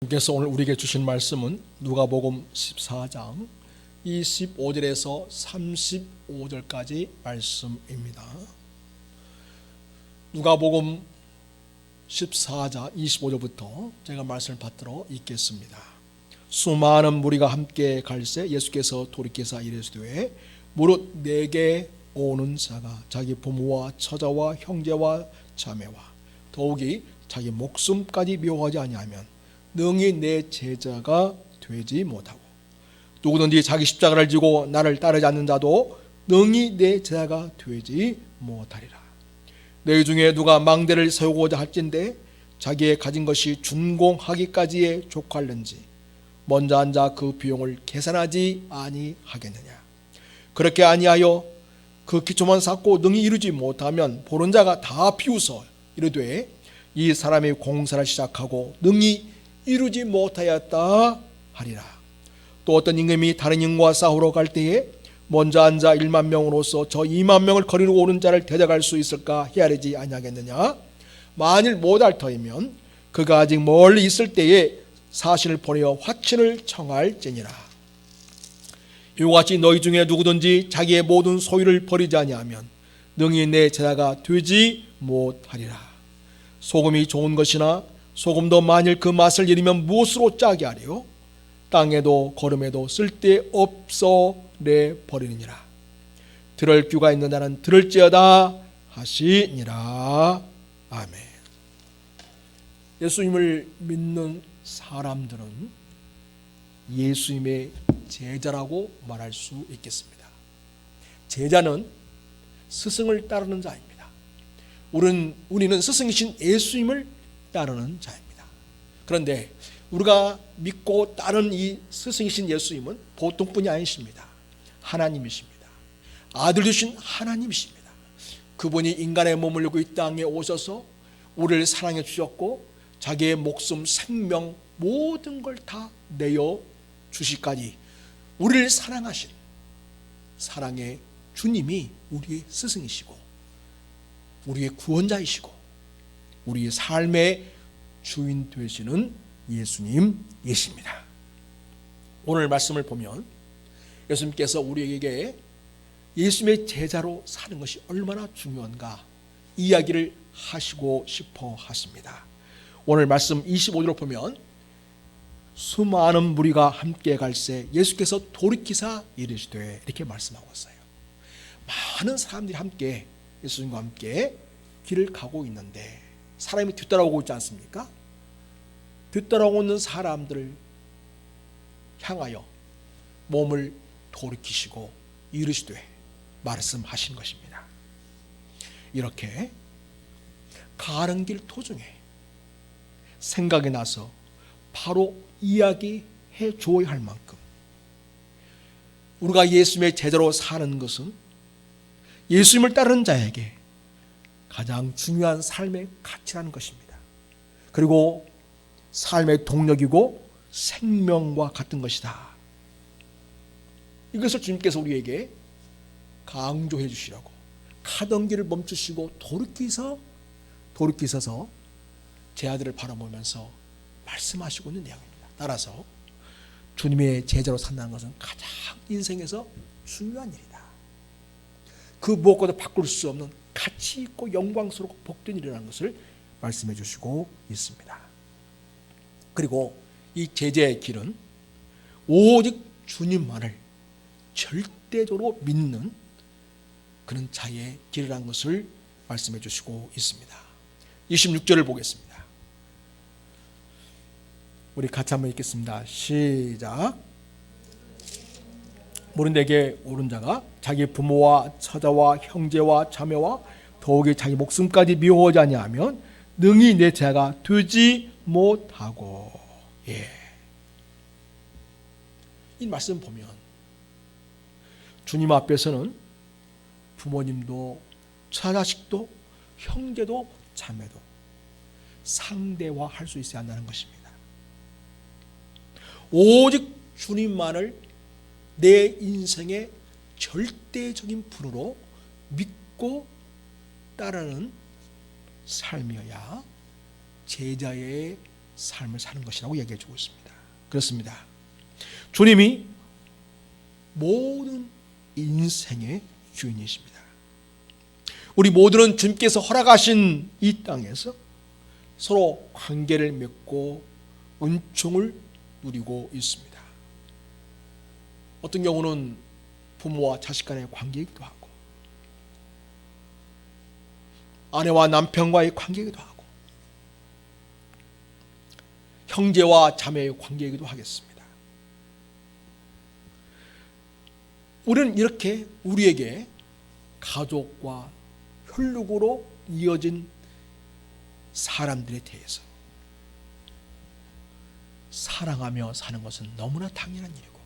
주께서 오늘 우리에게 주신 말씀은 누가복음 14장 25절에서 35절까지 말씀입니다. 누가복음 14장 25절부터 제가 말씀을 받들어 읽겠습니다. 수많은 무리가 함께 갈새 예수께서 돌이키사 이르시되 무릇 내게 오는 자가 자기 부모와 처자와 형제와 자매와 더욱이 자기 목숨까지 미워하지 아니하면 능히 내 제자가 되지 못하고 누구든지 자기 십자가를 지고 나를 따르지 않는 자도 능히 내 제자가 되지 못하리라. 너희 중에 누가 망대를 세우고자 할진대 자기의 가진 것이 준공하기까지에 족할는지 먼저 앉아 그 비용을 계산하지 아니하겠느냐. 그렇게 아니하여 그 기초만 쌓고 능히 이루지 못하면 보는 자가 다 비웃어 이르되 이 사람이 공사를 시작하고 능히 이루지 못하였다 하리라. 또 어떤 임금이 다른 임금과 싸우러 갈 때에 먼저 앉아 1만 명으로서 저 2만 명을 거리로 오는 자를 대적할 수 있을까 헤아리지 아니하겠느냐. 만일 못할 터이면 그가 아직 멀리 있을 때에 사신을 보내어 화친을 청할지니라. 이와 같이 너희 중에 누구든지 자기의 모든 소유를 버리지 아니하면 능히 내 제자가 되지 못하리라. 소금이 좋은 것이나 소금도 만일 그 맛을 잃으면 무엇으로 짜게 하리요? 땅에도 거름에도 쓸데없어 내버리느니라. 들을 귀가 있는 자는 들을지어다 하시니라. 아멘. 예수님을 믿는 사람들은 예수님의 제자라고 말할 수 있겠습니다. 제자는 스승을 따르는 자입니다. 우리는 스승이신 예수님을 따르는 자입니다. 그런데 우리가 믿고 따르는 이 스승이신 예수님은 보통분이 아니십니다. 하나님이십니다. 아들 주신 하나님이십니다. 그분이 인간의 몸을 입고 이 땅에 오셔서 우리를 사랑해 주셨고 자기의 목숨, 생명 모든 걸 다 내어 주시까지 우리를 사랑하신 사랑의 주님이 우리의 스승이시고 우리의 구원자이시고 우리의 삶의 주인 되시는 예수님이십니다. 오늘 말씀을 보면 예수님께서 우리에게 예수님의 제자로 사는 것이 얼마나 중요한가 이야기를 하시고 싶어 하십니다. 오늘 말씀 25절을 보면 수많은 무리가 함께 갈새 예수께서 돌이키사 이르시되 이렇게 말씀하고 있어요. 많은 사람들이 함께 예수님과 함께 길을 가고 있는데 사람이 뒤따라오고 있지 않습니까? 뒤따라오고 있는 사람들을 향하여 몸을 돌이키시고 이르시되 말씀하신 것입니다. 이렇게 가는 길 도중에 생각이 나서 바로 이야기해 줘야 할 만큼 우리가 예수님의 제자로 사는 것은 예수님을 따르는 자에게 가장 중요한 삶의 가치라는 것입니다. 그리고 삶의 동력이고 생명과 같은 것이다. 이것을 주님께서 우리에게 강조해 주시라고 가던 길을 멈추시고 돌이키셔서 제 아들을 바라보면서 말씀하시고 있는 내용입니다. 따라서 주님의 제자로 산다는 것은 가장 인생에서 중요한 일이다. 그 무엇과도 바꿀 수 없는 가치 있고 영광스럽고 복된 일이라는 것을 말씀해 주시고 있습니다. 그리고 이 제자의 길은 오직 주님만을 절대적으로 믿는 그런 자의 길이라는 것을 말씀해 주시고 있습니다. 26절을 보겠습니다. 우리 같이 한번 읽겠습니다. 시작. 모든 내게 오른 자가 자기 부모와 처자와 형제와 자매와 더욱이 자기 목숨까지 미워하지 아니하면 능히 내 제자가 되지 못하고. 이 말씀 보면 주님 앞에서는 부모님도 처자식도 형제도 자매도 상대화할 수 있어야 한다는 것입니다. 오직 주님만을 내 인생의 절대적인 분으로 믿고 따르는 삶이어야 제자의 삶을 사는 것이라고 얘기해 주고 있습니다. 그렇습니다. 주님이 모든 인생의 주인이십니다. 우리 모두는 주님께서 허락하신 이 땅에서 서로 관계를 맺고 은총을 누리고 있습니다. 어떤 경우는 부모와 자식 간의 관계이기도 하고, 아내와 남편과의 관계이기도 하고, 형제와 자매의 관계이기도 하겠습니다. 우리는 이렇게 우리에게 가족과 혈육으로 이어진 사람들에 대해서 사랑하며 사는 것은 너무나 당연한 일이고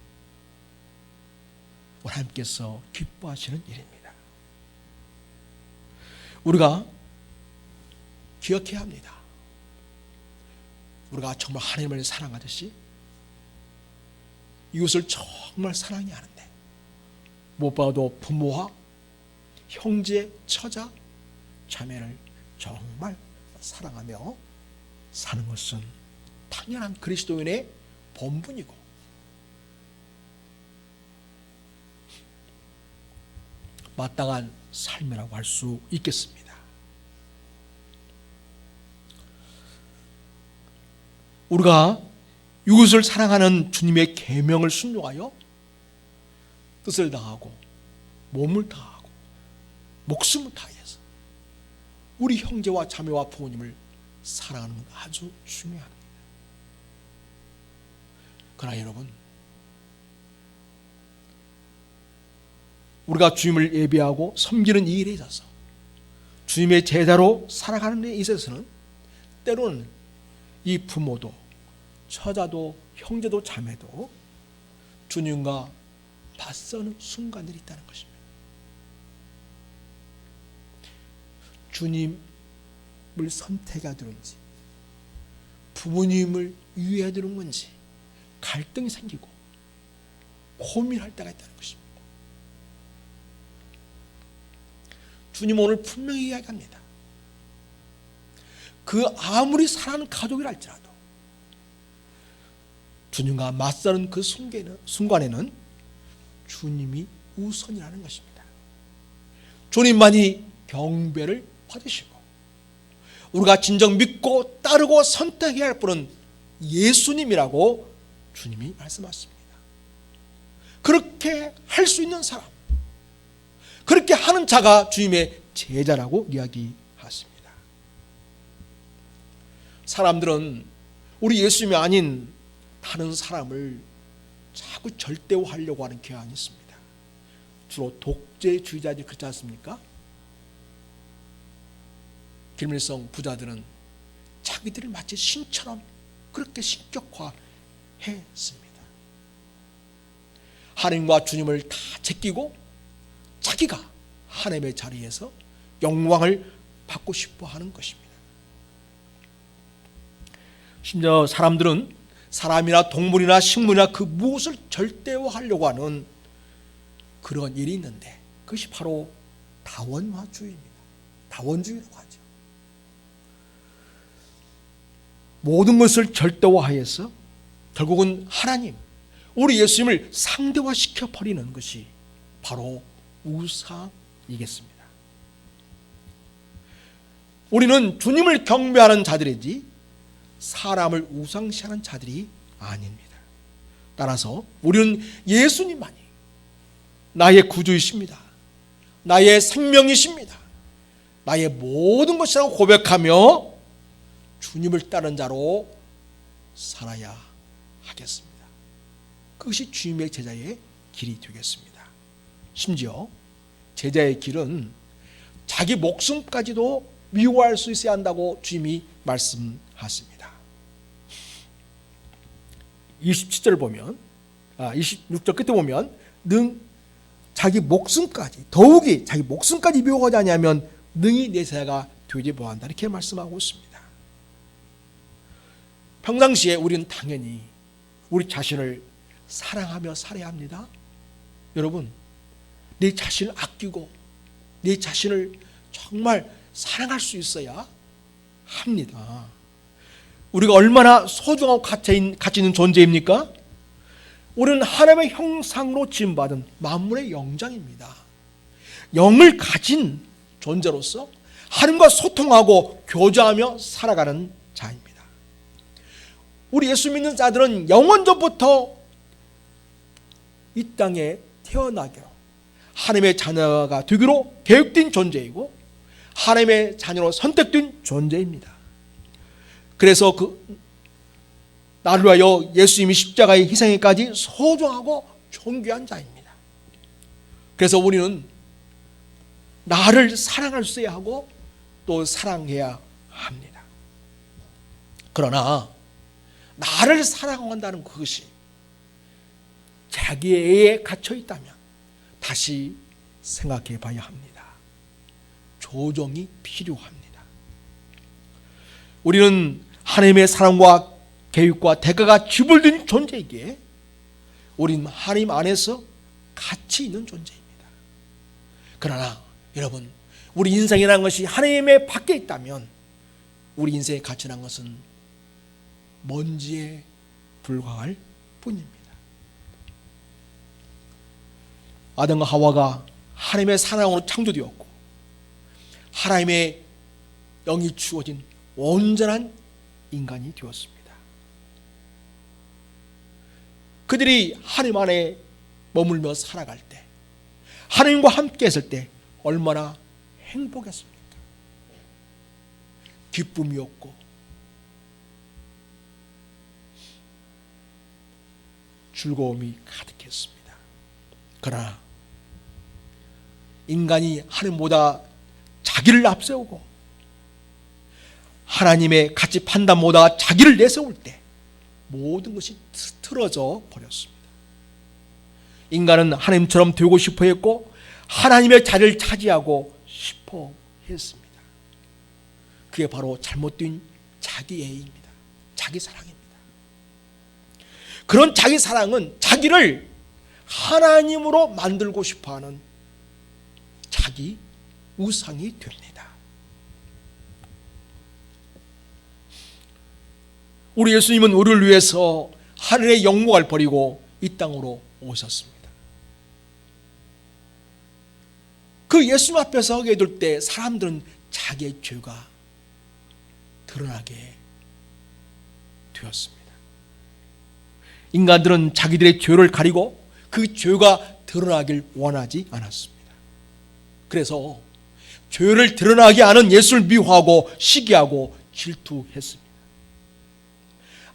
하나님께서 기뻐하시는 일입니다. 우리가 기억해야 합니다. 우리가 정말 하나님을 사랑하듯이 이웃을 정말 사랑해야 하는데, 무엇보다도 부모와 형제, 처자, 자매를 정말 사랑하며 사는 것은 당연한 그리스도인의 본분이고, 마땅한 삶이라고 할 수 있겠습니다. 우리가 이웃을 사랑하는 주님의 계명을 순종하여 뜻을 다하고 몸을 다하고 목숨을 다해서 우리 형제와 자매와 부모님을 사랑하는 건 아주 중요합니다. 그러나 여러분, 우리가 주님을 예배하고 섬기는 이 일에 있어서, 주님의 제자로 살아가는 데 있어서는 때로는 이 부모도 처자도 형제도 자매도 주님과 맞서는 순간들이 있다는 것입니다. 주님을 선택해야 되는지, 부모님을 위해야 되는 건지 갈등이 생기고 고민할 때가 있다는 것입니다. 주님 오늘 분명히 이야기합니다. 그 아무리 사랑하는 가족이라 할지라도 주님과 맞서는 그 순간에는 주님이 우선이라는 것입니다. 주님만이 경배를 받으시고 우리가 진정 믿고 따르고 선택해야 할 분은 예수님이라고 주님이 말씀하십니다. 그렇게 할 수 있는 사람, 그렇게 하는 자가 주님의 제자라고 이야기하십니다. 사람들은 우리 예수님이 아닌 다른 사람을 자꾸 절대화하려고 하는 경향이 있습니다. 주로 독재주의자들이 그렇지 않습니까? 김일성 부자들은 자기들을 마치 신처럼 그렇게 신격화했습니다. 하나님과 주님을 다 제끼고 자기가 하나님의 자리에서 영광을 받고 싶어 하는 것입니다. 심지어 사람들은 사람이나 동물이나 식물이나 그 무엇을 절대화하려고 하는 그런 일이 있는데, 그것이 바로 다원화주의입니다. 다원주의라고 하죠. 모든 것을 절대화해서 결국은 하나님, 우리 예수님을 상대화시켜 버리는 것이 바로 우상이겠습니다. 우리는 주님을 경배하는 자들이지 사람을 우상시하는 자들이 아닙니다. 따라서 우리는 예수님만이 나의 구주이십니다, 나의 생명이십니다, 나의 모든 것이라고 고백하며 주님을 따른 자로 살아야 하겠습니다. 그것이 주님의 제자의 길이 되겠습니다. 심지어 제자의 길은 자기 목숨까지도 미워할 수 있어야 한다고 주님이 말씀하십니다. 27절 보면, 26절 끝에 보면 자기 목숨까지, 더욱이 자기 목숨까지 미워하지 아니하면 능히 내 제자가 되지 못한다, 이렇게 말씀하고 있습니다. 평상시에 우리는 당연히 우리 자신을 사랑하며 살아야 합니다. 여러분, 내 자신을 아끼고 내 자신을 정말 사랑할 수 있어야 합니다. 우리가 얼마나 소중하고 가치 있는 존재입니까? 우리는 하나님의 형상으로 지음받은 만물의 영장입니다. 영을 가진 존재로서 하나님과 소통하고 교제하며 살아가는 자입니다. 우리 예수 믿는 자들은 영원전부터 이 땅에 태어나기로 하나님의 자녀가 되기로 계획된 존재이고 하나님의 자녀로 선택된 존재입니다. 그래서 나를 위하여 예수님이 십자가의 희생에까지 소중하고 존귀한 자입니다. 그래서 우리는 나를 사랑할 수 있어야 하고 또 사랑해야 합니다. 그러나 나를 사랑한다는 그것이 자기애에 갇혀 있다면 다시 생각해 봐야 합니다. 조정이 필요합니다. 우리는 하나님의 사랑과 계획과 대가가 지불된 존재이기에 우리는 하나님 안에서 가치 있는 존재입니다. 그러나 여러분, 우리 인생이라는 것이 하나님의 밖에 있다면 우리 인생의 가치라는 것은 먼지에 불과할 뿐입니다. 아담과 하와가 하나님의 사랑으로 창조되었고 하나님의 영이 주어진 온전한 인간이 되었습니다. 그들이 하나님 안에 머물며 살아갈 때, 하나님과 함께 했을 때 얼마나 행복했습니까? 기쁨이었고 즐거움이 가득했습니다. 그러나 인간이 하나님보다 자기를 앞세우고 하나님의 가치 판단보다 자기를 내세울 때 모든 것이 틀어져 버렸습니다. 인간은 하나님처럼 되고 싶어 했고 하나님의 자리를 차지하고 싶어 했습니다. 그게 바로 잘못된 자기애입니다. 자기 사랑입니다. 그런 자기 사랑은 자기를 하나님으로 만들고 싶어하는 자기 우상이 됩니다. 우리 예수님은 우리를 위해서 하늘의 영광을 버리고 이 땅으로 오셨습니다. 그 예수님 앞에서 서게 될 때 사람들은 자기의 죄가 드러나게 되었습니다. 인간들은 자기들의 죄를 가리고 그 죄가 드러나길 원하지 않았습니다. 그래서 죄를 드러나게 하는 예수를 미워하고 시기하고 질투했습니다.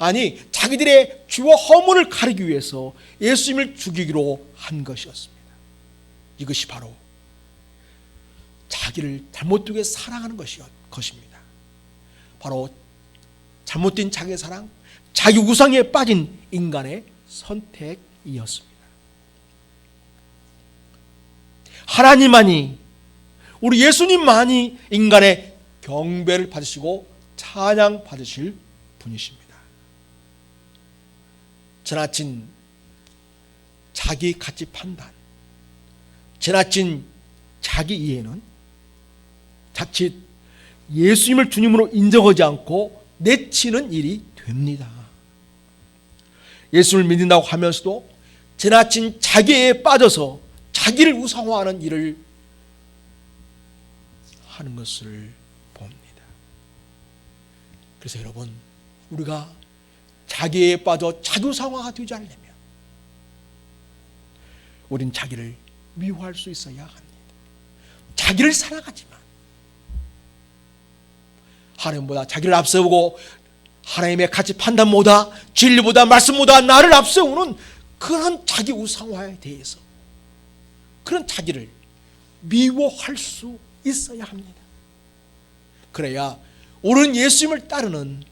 아니, 자기들의 죄와 허물을 가리기 위해서 예수님을 죽이기로 한 것이었습니다. 이것이 바로 자기를 잘못되게 사랑하는 것입니다. 바로 잘못된 자기의 사랑, 자기 우상에 빠진 인간의 선택이었습니다. 하나님만이, 우리 예수님만이 인간의 경배를 받으시고 찬양 받으실 분이십니다. 지나친 자기 가치 판단, 지나친 자기 이해는 자칫 예수님을 주님으로 인정하지 않고 내치는 일이 됩니다. 예수를 믿는다고 하면서도 지나친 자기에 빠져서 자기를 우상화하는 일을 하는 것을 봅니다. 그래서 여러분, 우리가 자기에 빠져 자기 우상화가 되지 않으려면 우린 자기를 미워할 수 있어야 합니다. 자기를 사랑하지만 하나님보다 자기를 앞세우고 하나님의 가치 판단보다 진리보다 말씀보다 나를 앞세우는 그런 자기 우상화에 대해서 그런 자기를 미워할 수 있어야 합니다. 그래야 옳은 예수님을 따르는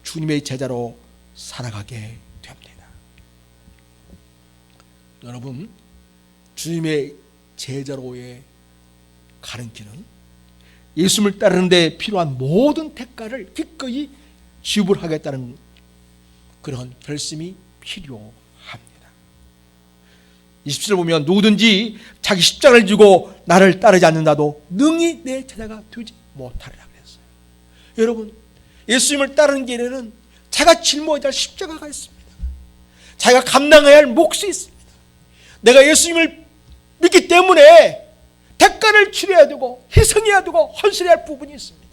주님의 제자로 살아가게 됩니다. 여러분, 주님의 제자로의 가는 길은 예수님을 따르는 데 필요한 모든 대가를 기꺼이 지불하겠다는 그런 결심이 필요합니다. 27절 보면 누구든지 자기 십자가를 지고 나를 따르지 않는다도 능히 내 제자가 되지 못하리라 그랬어요. 여러분, 예수님을 따르는 길에는 자기가 짊어져야 할 십자가가 있습니다. 자기가 감당해야 할 몫이 있습니다. 내가 예수님을 믿기 때문에 대가를 치러야 되고 희생해야 되고 헌신해야 할 부분이 있습니다.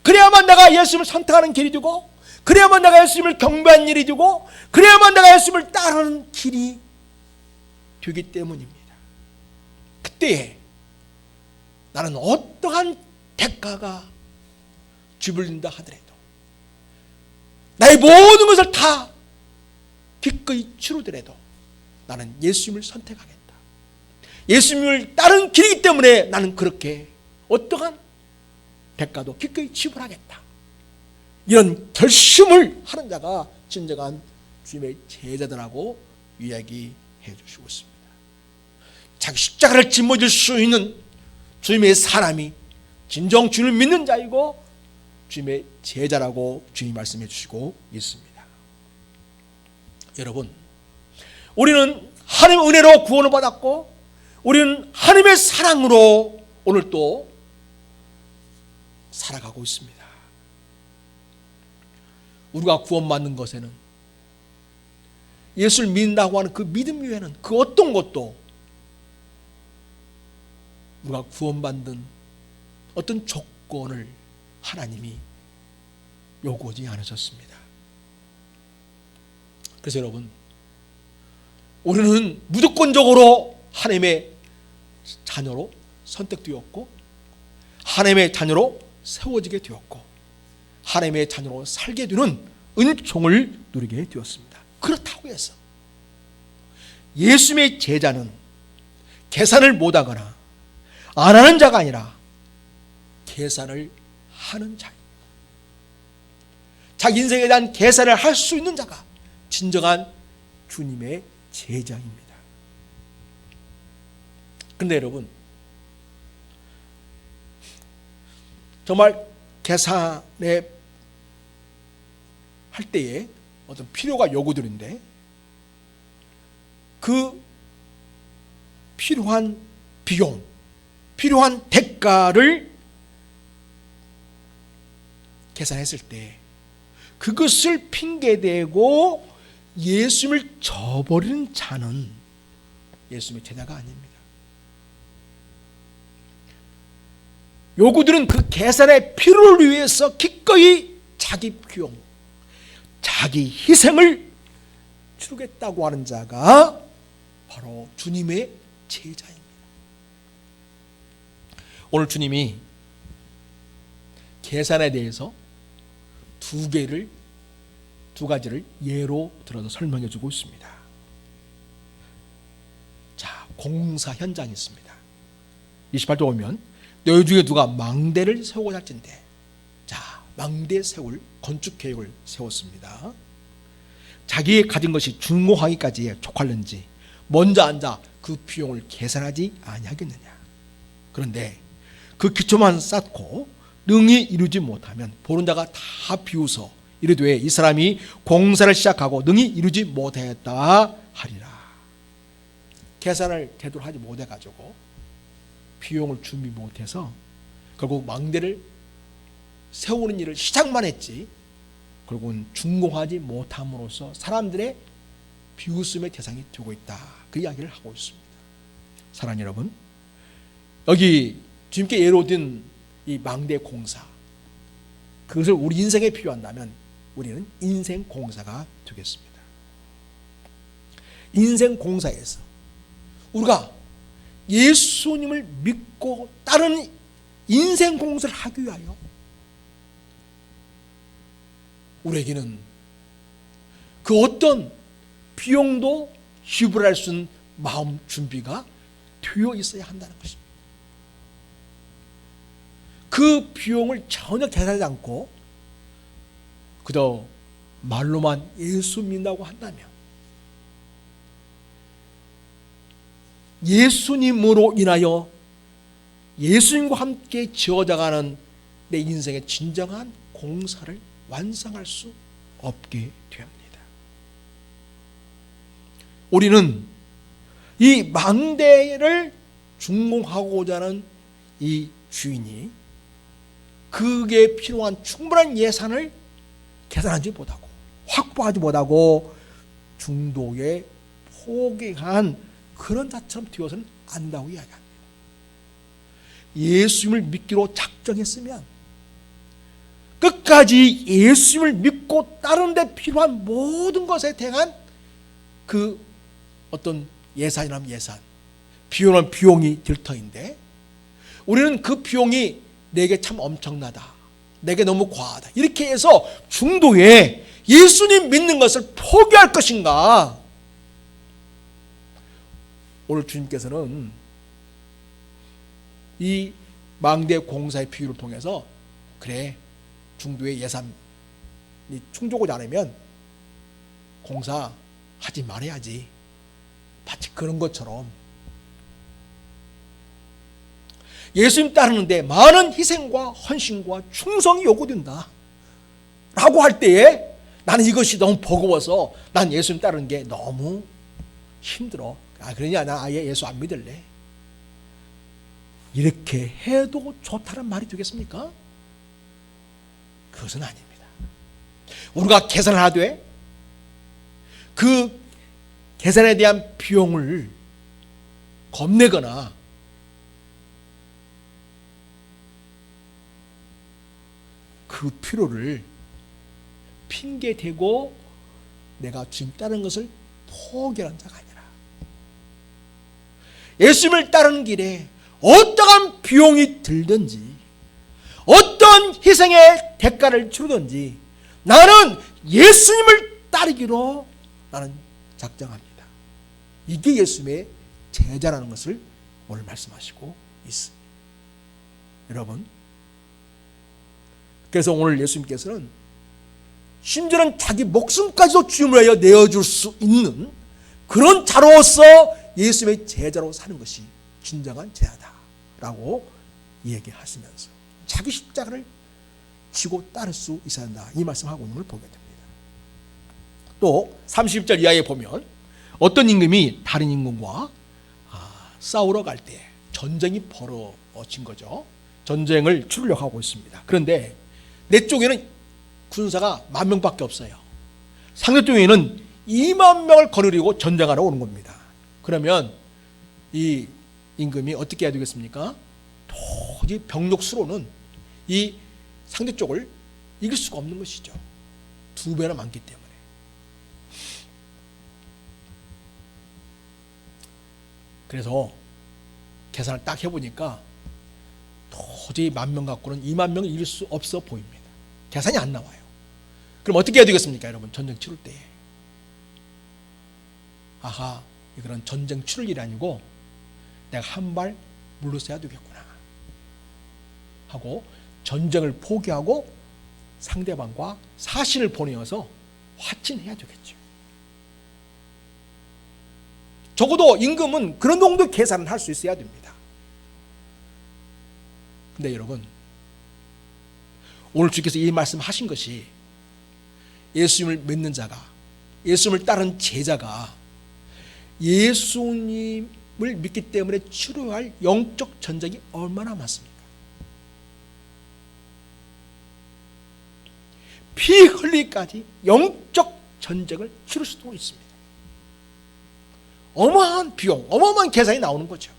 그래야만 내가 예수님을 선택하는 길이 되고, 그래야만 내가 예수님을 경배하는 일이 되고, 그래야만 내가 예수님을 따르는 길이 되기 때문입니다. 그때에 나는 어떠한 대가가 지불된다 하더라도 나의 모든 것을 다 기꺼이 치르더라도 나는 예수님을 선택하겠다. 예수님을 따르는 길이기 때문에 나는 그렇게 어떠한 대가도 기꺼이 지불하겠다. 이런 결심을 하는 자가 진정한 주님의 제자들하고 이야기해 주시고 있습니다. 자기 십자가를 짊어질 수 있는 주님의 사람이 진정 주님을 믿는 자이고 주님의 제자라고 주님이 말씀해 주시고 있습니다. 여러분, 우리는 하나님의 은혜로 구원을 받았고 우리는 하나님의 사랑으로 오늘 또 살아가고 있습니다. 우리가 구원받는 것에는 예수를 믿는다고 하는 그 믿음 외에는 그 어떤 것도 우리가 구원받는 어떤 조건을 하나님이 요구하지 않으셨습니다. 그래서 여러분, 우리는 무조건적으로 하나님의 자녀로 선택되었고 하나님의 자녀로 세워지게 되었고 하나님의 자녀로 살게 되는 은총을 누리게 되었습니다. 그렇다고 해서 예수님의 제자는 계산을 못하거나 안 하는 자가 아니라 계산을 하는 자입니다. 자기 인생에 대한 계산을 할 수 있는 자가 진정한 주님의 제자입니다. 그런데 여러분, 정말 계산에 할 때에 어떤 필요가 요구들인데 그 필요한 비용, 필요한 대가를 계산했을 때 그것을 핑계대고 예수님을 저버리는 자는 예수님의 제자가 아닙니다. 요구들은 그 계산의 필요를 위해서 기꺼이 자기 비용, 자기 희생을 치르겠다고 하는 자가 바로 주님의 제자입니다. 오늘 주님이 계산에 대해서 두 가지를 예로 들어서 설명해 주고 있습니다. 자, 공사 현장이 있습니다. 28절 보면 너희 중에 누가 망대를 세우고자 할진대. 자, 망대 세울 건축 계획을 세웠습니다. 자기의 가진 것이 중공하기까지에 족할는지 먼저 앉아 그 비용을 계산하지 아니하겠느냐. 그런데 그 기초만 쌓고 능히 이루지 못하면 보는 자가 다 비웃어 이르되 이 사람이 공사를 시작하고 능히 이루지 못하였다 하리라. 계산을 제대로 하지 못해가지고 비용을 준비 못해서 결국 망대를 세우는 일을 시작만 했지 결국은 준공하지 못함으로써 사람들의 비웃음의 대상이 되고 있다. 그 이야기를 하고 있습니다. 사랑하는 여러분, 여기 주님께 예로 든 이 망대 공사, 그것을 우리 인생에 비유한다면 우리는 인생 공사가 되겠습니다. 인생 공사에서 우리가 예수님을 믿고 따르는 인생 공사를 하기 위하여 우리에게는 그 어떤 비용도 지불할 수 있는 마음 준비가 되어 있어야 한다는 것입니다. 그 비용을 전혀 계산하지 않고 그저 말로만 예수 믿는다고 한다면 예수님으로 인하여 예수님과 함께 지어져가는 내 인생의 진정한 공사를 완성할 수 없게 됩니다. 우리는 이 망대를 준공하고자 하는 이 주인이 그게 필요한 충분한 예산을 계산하지 못하고 확보하지 못하고 중도에 포기한 그런 자처럼 되어서는 안 된다고 이야기합니다. 예수님을 믿기로 작정했으면 끝까지 예수님을 믿고 따르는 데 필요한 모든 것에 대한 그 어떤 예산이라면 예산, 비용은 비용이 들 터인데 우리는 그 비용이 내게 참 엄청나다, 내게 너무 과하다 이렇게 해서 중도에 예수님 믿는 것을 포기할 것인가? 오늘 주님께서는 이 망대 공사의 비유를 통해서 그래, 중도의 예산이 충족하지 않으면 공사하지 말아야지, 마치 그런 것처럼 예수님 따르는데 많은 희생과 헌신과 충성이 요구된다 라고 할 때에 나는 이것이 너무 버거워서 난 예수님 따르는 게 너무 힘들어, 그러냐 나 아예 예수 안 믿을래, 이렇게 해도 좋다는 말이 되겠습니까? 그것은 아닙니다. 우리가 계산을 하되 그 계산에 대한 비용을 겁내거나 그 필요를 핑계대고 내가 주님 따르는 것을 포기하는 자가 아니라 예수님을 따르는 길에 어떠한 비용이 들든지 어떤 희생의 대가를 치르든지 나는 예수님을 따르기로 나는 작정합니다. 이게 예수님의 제자라는 것을 오늘 말씀하시고 있습니다. 여러분, 그래서 오늘 예수님께서는 심지어는 자기 목숨까지도 주님을 위하여 내어줄 수 있는 그런 자로서 예수님의 제자로 사는 것이 진정한 제자다라고 얘기하시면서 자기 십자가를 지고 따를 수 있어야 한다, 이 말씀하고 있는 걸 보게 됩니다. 또 30절 이하에 보면 어떤 임금이 다른 임금과 싸우러 갈 때 전쟁이 벌어진 거죠. 전쟁을 치르려고 하고 있습니다. 그런데 내 쪽에는 군사가 10,000명밖에 없어요. 상대 쪽에는 20,000명을 거느리고 전쟁하러 오는 겁니다. 그러면 이 임금이 어떻게 해야 되겠습니까? 도저히 병력수로는 이 상대 쪽을 이길 수가 없는 것이죠. 2배나 많기 때문에. 그래서 계산을 딱 해보니까 도저히 10,000명 갖고는 20,000명을 이길 수 없어 보입니다. 계산이 안 나와요. 그럼 어떻게 해야 되겠습니까, 여러분? 전쟁 치를 때. 아하, 이거는 전쟁 치를 일이 아니고 내가 한 발 물러서야 되겠구나 하고 전쟁을 포기하고 상대방과 사신을 보내어서 화친해야 되겠죠. 적어도 임금은 그런 정도 계산을 할 수 있어야 됩니다. 근데 여러분, 오늘 주께서 이 말씀하신 것이 예수님을 믿는 자가, 예수님을 따른 제자가 예수님을 믿기 때문에 치료할 영적 전쟁이 얼마나 많습니까? 피 흘리기까지 영적 전쟁을 치를 수도 있습니다. 어마어마한 비용, 어마어마한 계산이 나오는 거죠.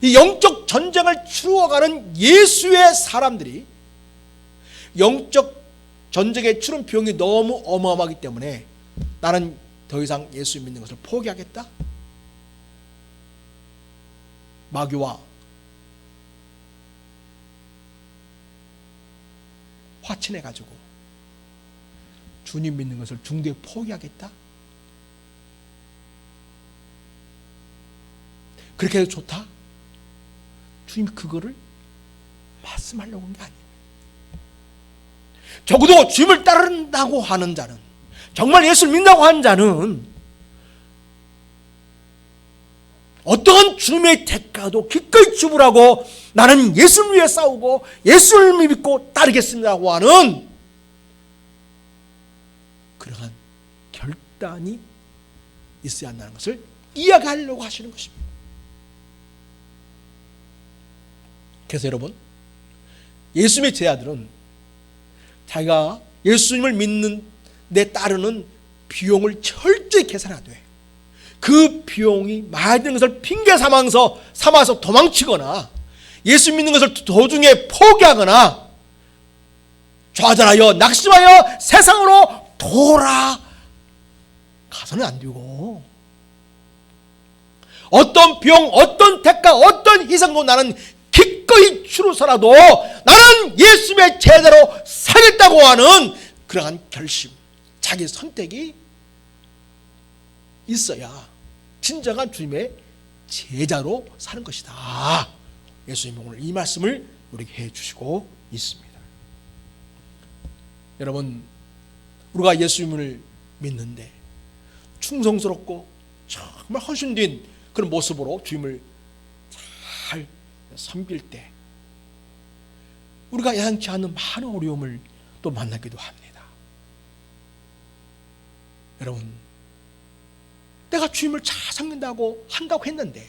이 영적 전쟁을 치루어가는 예수의 사람들이 영적 전쟁에 치른 비용이 너무 어마어마하기 때문에 나는 더 이상 예수 믿는 것을 포기하겠다? 마귀와 화친해가지고 주님 믿는 것을 중도에 포기하겠다? 그렇게 해도 좋다? 주님이 그거를 말씀하려고 한 게 아니에요. 적어도 주님을 따른다고 하는 자는, 정말 예수를 믿는다고 하는 자는 어떤 주님의 대가도 기꺼이 지불하고 나는 예수를 위해 싸우고 예수를 믿고 따르겠습니다고 하는 그러한 결단이 있어야 한다는 것을 이야기하려고 하시는 것입니다. 그래서 여러분, 예수님의 제자들은 자기가 예수님을 믿는 데 따르는 비용을 철저히 계산하되 그 비용이 많이 드는 것을 핑계 삼아서 도망치거나 예수 믿는 것을 도중에 포기하거나 좌절하여 낙심하여 세상으로 돌아가서는 안 되고, 어떤 비용, 어떤 대가, 어떤 희생도 나는 기꺼이 치르서라도 나는 예수님의 제자로 살겠다고 하는 그러한 결심, 자기 선택이 있어야 진정한 주님의 제자로 사는 것이다. 예수님은 오늘 이 말씀을 우리에게 해주시고 있습니다. 여러분, 우리가 예수님을 믿는데 충성스럽고 정말 헌신된 그런 모습으로 주님을 잘 섬길 때 우리가 예상치 않는 많은 어려움을 또 만나기도 합니다. 여러분, 내가 주님을 잘 섬긴다고 한다고 했는데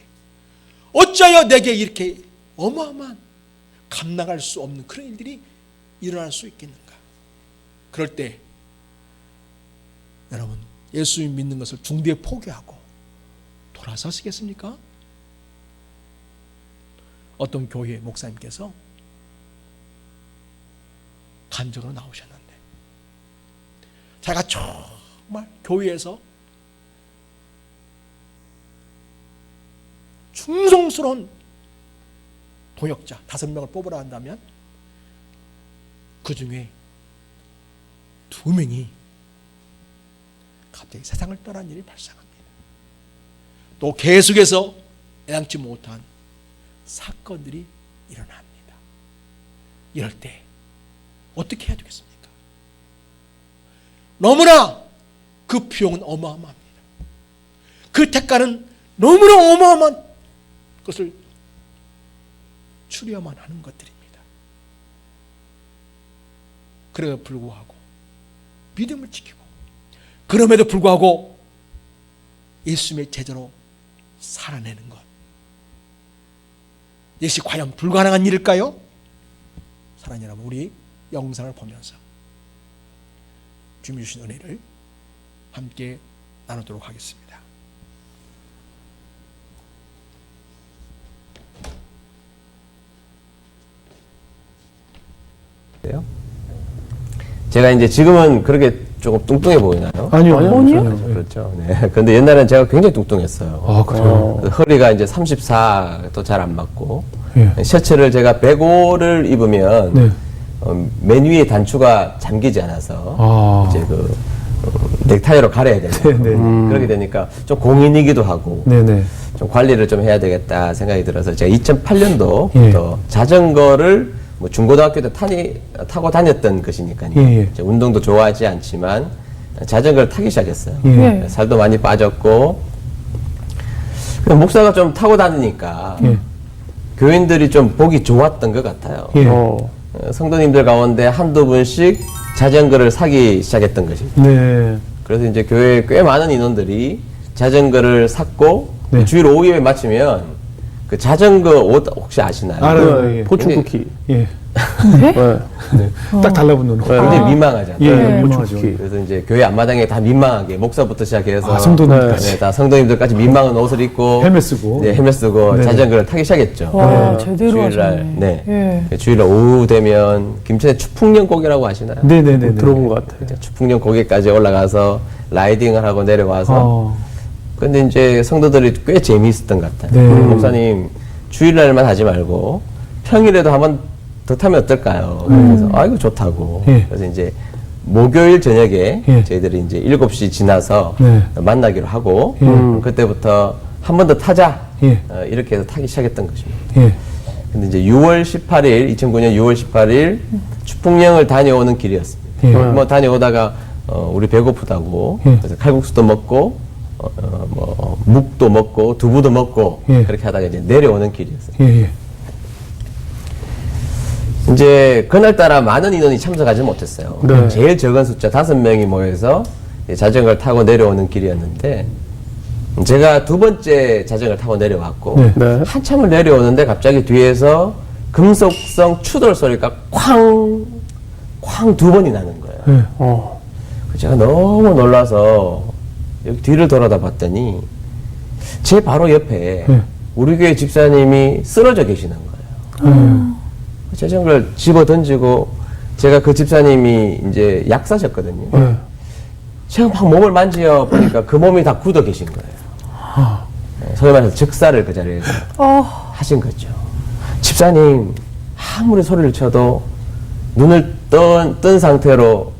어찌하여 내게 이렇게 어마어마한 감당할 수 없는 그런 일들이 일어날 수 있겠는가? 그럴 때 여러분, 예수님 믿는 것을 중도에 포기하고 돌아서시겠습니까? 어떤 교회 목사님께서 간증으로 나오셨는데 자기가 정말 교회에서 충성스러운 동역자 5명을 뽑으라 한다면 그 중에 2명이 갑자기 세상을 떠난 일이 발생합니다. 또 계속해서 예상치 못한 사건들이 일어납니다. 이럴 때 어떻게 해야 되겠습니까? 너무나 그 비용은 어마어마합니다. 그 대가는 너무나 어마어마한 것을 치료야만 하는 것들입니다. 그럼에도 불구하고 믿음을 지키고 그럼에도 불구하고 예수님의 제자로 살아내는 것, 이것이 과연 불가능한 일일까요? 사랑하는 여러분, 우리 영상을 보면서 주님이 주신 은혜를 함께 나누도록 하겠습니다. 제가 이제 지금은 그렇게 조금 뚱뚱해 보이나요? 아니요. 그렇죠. 네. 근데 옛날에는 제가 굉장히 뚱뚱했어요. 아, 그래요? 허리가 이제 34도 잘 안 맞고, 예. 셔츠를 제가 105를 입으면, 네. 맨 위에 단추가 잠기지 않아서, 아. 이제 넥타이로 가려야 되는 네, 네. 그렇게 되니까 좀 공인이기도 하고, 네네. 좀 관리를 좀 해야 되겠다 생각이 들어서 제가 2008년도부터 예. 자전거를 뭐 중고등학교 때 타고 다녔던 것이니까요. 예. 운동도 좋아하지 않지만 자전거를 타기 시작했어요. 예. 살도 많이 빠졌고, 목사가 좀 타고 다니니까 예. 교인들이 좀 보기 좋았던 것 같아요. 예. 성도님들 가운데 한두 분씩 자전거를 사기 시작했던 것입니다. 네. 그래서 이제 교회에 꽤 많은 인원들이 자전거를 샀고, 네. 주일 오후에 마치면 그 자전거 옷 혹시 아시나요? 알아요. 예. 포춘쿠키. 예. 네? 딱 달라붙는 거. 굉장히 민망하잖아요. 예, 네. 포춘쿠키. 그래서 이제 교회 앞마당에 다 민망하게 목사부터 시작해서 아, 성도님까지. 네, 다 성도님들까지 민망한 옷을 입고 헬멧 쓰고. 네, 헬멧 쓰고 네. 자전거를 타기 시작했죠. 와, 제대로 하셨네. 네. 예. 주일날 오후 되면 김천의 추풍령 고개라고 아시나요? 네네네. 들어본 것 같아요. 추풍령 고개까지 올라가서 라이딩을 하고 내려와서 근데 이제 성도들이 꽤 재미있었던 것 같아요. 네. 목사님 주일날만 하지 말고 평일에도 한번 더 타면 어떨까요? 그래서 아이고 좋다고. 예. 그래서 이제 목요일 저녁에 예. 저희들이 이제 7시 지나서 네. 만나기로 하고 그때부터 한 번 더 타자. 예. 이렇게 해서 타기 시작했던 것입니다. 예. 근데 이제 2009년 6월 18일 추풍령을 다녀오는 길이었습니다. 예. 뭐 다녀오다가 우리 배고프다고 예. 그래서 칼국수도 먹고 뭐 묵도 먹고 두부도 먹고 예. 그렇게 하다가 이제 내려오는 길이었어요. 예. 예. 이제 그날따라 많은 인원이 참석하지 못했어요. 네. 제일 적은 숫자 5명이 모여서 자전거를 타고 내려오는 길이었는데 제가 2번째 자전거를 타고 내려왔고 네. 네. 한참을 내려오는데 갑자기 뒤에서 금속성 추돌 소리가 쾅, 쾅 두 번이 나는 거예요. 네. 제가 너무 놀라서 여기 뒤를 돌아다 봤더니 제 바로 옆에 네. 우리 교회 집사님이 쓰러져 계시는 거예요. 제가 그걸 집어 던지고 제가 그 집사님이 이제 약사셨거든요. 네. 제가 막 몸을 만져 보니까 그 몸이 다 굳어 계신 거예요. 네, 소위 말해서 즉사를 그 자리에서 하신 거죠. 집사님 아무리 소리를 쳐도 눈을 뜬 상태로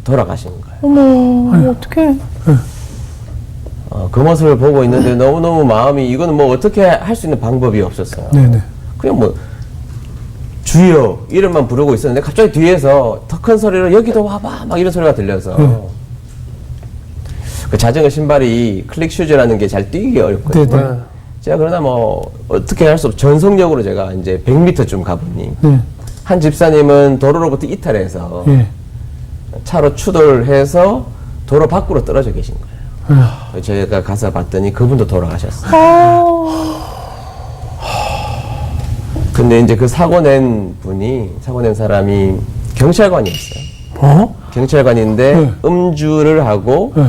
돌아가신 거예요. 어머, 어떡해. 그 모습을 보고 있는데 너무너무 마음이 이거는 뭐 어떻게 할 수 있는 방법이 없었어요. 네네. 그냥 뭐 주여 이름만 부르고 있었는데 갑자기 뒤에서 더 큰 소리로 여기도 와봐 막 이런 소리가 들려서 그 자전거 신발이 클릭 슈즈라는 게 잘 뛰기 어렵거든요. 네네. 제가 그러나 뭐 어떻게 할 수 없어 전속력으로 제가 이제 100m쯤 가보니 네. 한 집사님은 도로로부터 이탈해서 예. 차로 추돌해서 도로 밖으로 떨어져 계신 거예요. 제가 가서 봤더니 그분도 돌아가셨어요. 근데 이제 그 사고 낸 사람이 경찰관이었어요. 경찰관인데 네. 음주를 하고 네.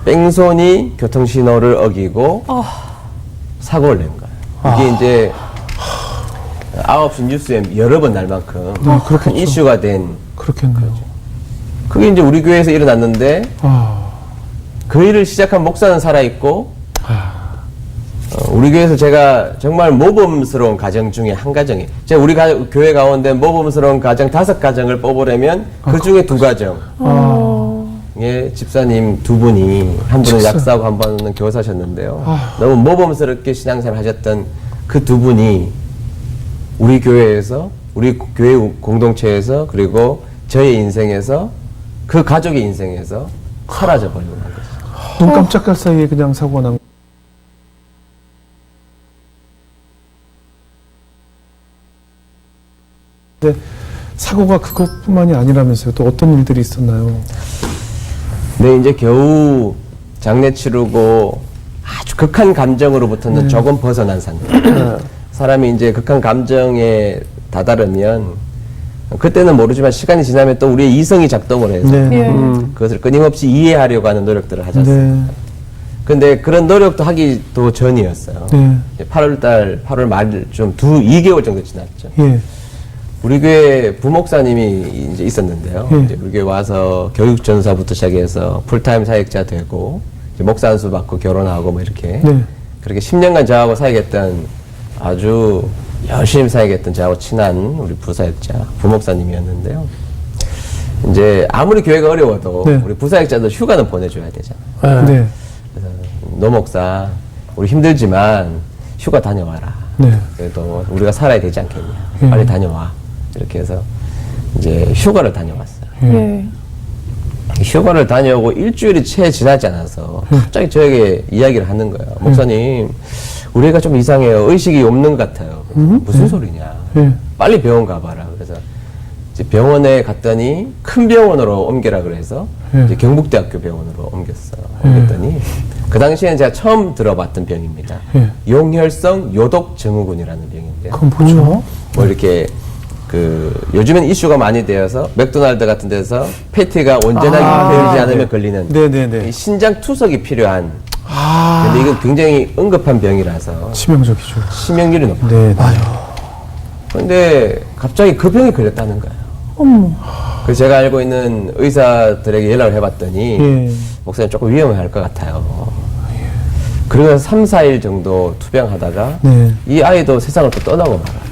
뺑소니 교통신호를 어기고 사고를 낸 거예요. 이게 이제 9시 뉴스에 여러 번 날 만큼 그렇겠죠. 큰 이슈가 된 그렇겠네요. 그게 이제 우리 교회에서 일어났는데 아, 그 일을 시작한 목사는 살아있고 우리 교회에서 제가 정말 모범스러운 가정 중에 한 가정이 제가 우리 교회 가운데 모범스러운 가정 5가정을 뽑으려면 그 중에 2가정 예, 집사님 2분이 한 분은 약사고 한 분은 교사셨는데요. 너무 모범스럽게 신앙생활 하셨던 그 2분이 우리 교회에서 우리 교회 공동체에서 그리고 저의 인생에서 그 가족의 인생에서 사라져 버리고 난 거죠. 눈 깜짝할 사이에 그냥 사고가 난. 근데 사고가 그것뿐만이 아니라면서요. 또 어떤 일들이 있었나요? 네, 이제 겨우 장례 치르고 아주 극한 감정으로부터는 조금 벗어난 상태. 사람이 이제 극한 감정에 다다르면 그때는 모르지만 시간이 지나면 또 우리의 이성이 작동을 해서 네. 예. 그것을 끊임없이 이해하려고 하는 노력들을 하셨습니다. 네. 근데 그런 노력도 하기도 전이었어요. 네. 8월 말 좀 2개월 정도 지났죠. 예. 우리 교회 부목사님이 이제 있었는데요. 이제 우리 교회 와서 교육 전사부터 시작해서 풀타임 사역자 되고 이제 목사 안수 받고 결혼하고 뭐 이렇게 네. 그렇게 10년간 저하고 사역했던 아주 열심히 사역했던 저하고 친한 우리 부사역자 부목사님이었는데요. 이제 아무리 교회가 어려워도 네. 우리 부사역자도 휴가는 보내줘야 되잖아요. 네. 그래서 노 목사 우리 힘들지만 휴가 다녀와라. 네. 그래도 우리가 살아야 되지 않겠냐. 빨리 다녀와. 이렇게 해서 이제 휴가를 다녀왔어요. 예. 휴가를 다녀오고 일주일이 채 지나지 않아서 갑자기 저에게 이야기를 하는 거예요. 목사님, 우리 애가 좀 이상해요. 의식이 없는 것 같아요. 무슨 소리냐. 빨리 병원 가봐라. 그래서 이제 병원에 갔더니 큰 병원으로 옮기라 그래서 이제 경북대학교 병원으로 옮겼어요. 옮겼더니 그 당시에는 제가 처음 들어봤던 병입니다. 용혈성 요독 증후군이라는 병인데 그건 뭐죠? 뭐 이렇게 요즘엔 이슈가 많이 되어서 맥도날드 같은 데서 패티가 온전하게 배우지 않으면 걸리는 네네네. 이 신장 투석이 필요한 근데 이건 굉장히 응급한 병이라서 치명적이죠. 치명률이 높아요. 네. 근데 갑자기 그 병이 걸렸다는 거예요. 어머. 그래서 제가 알고 있는 의사들에게 연락을 해봤더니 예. 목사님 조금 위험할 것 같아요. 그러고 3, 4일 정도 투병하다가 네. 이 아이도 세상을 또 떠나고 말아요.